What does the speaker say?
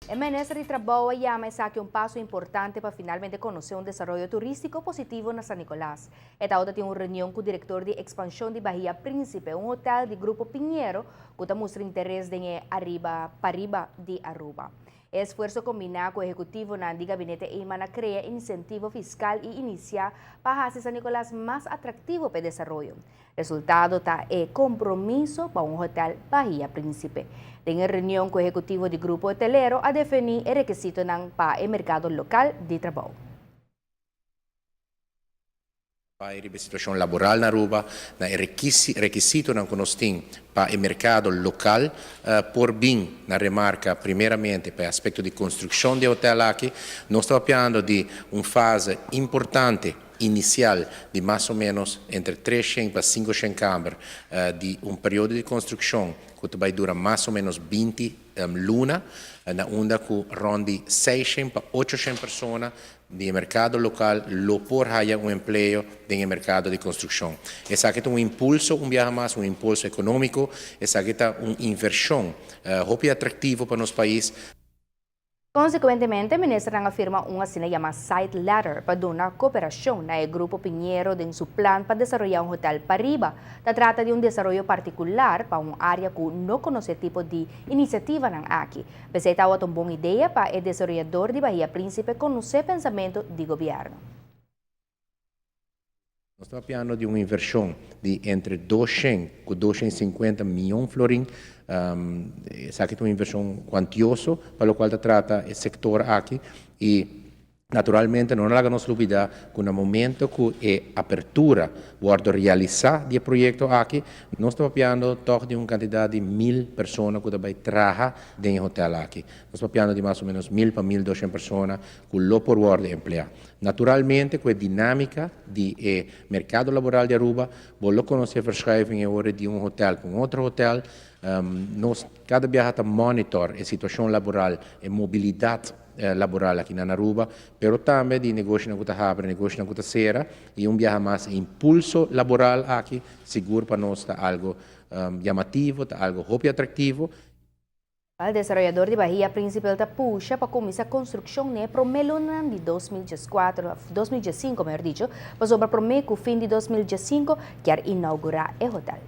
El Ministro de Trabajo llama saque un paso importante para finalmente conocer un desarrollo turístico positivo en San Nicolás. Esta otra tiene una reunión con el director de expansión de Bahía Príncipe, un hotel del Grupo Piñero, que muestra interés de Pariba de Aruba. El esfuerzo combinado con el Ejecutivo del Gabinete Eimana crea incentivo fiscal y inicia para hacer San Nicolás más atractivo para el desarrollo. El resultado está el compromiso para un hotel Bahía Príncipe. En reunión con el Ejecutivo del Grupo Hotelero a definir el requisito para el mercado local de trabajo. Para a situação laboral na Aruba, na requisito não conosting para o mercado local, por bem na remarca primeiramente para o aspecto de construção de hotel aqui, nós estamos falando de uma fase importante inicial de mais ou menos entre 300 para 500 câmaras de um período de construção que vai durar mais ou menos 20 lunas, na onda que ronde 600 para 800 pessoas do mercado local lo por haya um emprego no mercado de construção. Essa aqui é um impulso, mais um impulso econômico, essa aqui é uma inversão muito atrativa para nosso país. Consequentemente, el ministro afirma una cena llamada Site Letter para dar una cooperación al Grupo Piñero en su plan para desarrollar un hotel Pariba. Se trata de un desarrollo particular para un área que no conoce tipo de iniciativa aquí. Pese a una buena idea para el desarrollador de Bahía Príncipe conocer el pensamiento del gobierno. Nós estamos falando de uma inversão de entre 200 e 250 milhões de florins. Essa aqui é uma inversão quantiosa, para o qual se trata o setor aqui. E, naturalmente, não é nossa dúvida que no momento que a apertura guarda realizar o projeto aqui, nós estamos falando de uma quantidade de 1.000 pessoas que vai trabalhar no hotel aqui. Nós estamos falando de mais ou menos 1.000 para 1.200 pessoas que lo por guarda emprego. Naturalmente, com a dinâmica do mercado laboral de Aruba, vou conhecer a verschuiving de um hotel com outro hotel. Nós, cada dia, monitor a situação laboral e mobilidade laboral aqui na Aruba, pero também de negócio na Cutahabra, negócio na Cutacera, e viaje mais impulso laboral aqui, seguro para nós, está algo llamativo, está algo muito atrativo. El desarrollador de Bahía Príncipe está puxa para começar a construção para o ano de 2005, melhor dicho, para sobre o fim de 2015, quer inaugurar o hotel.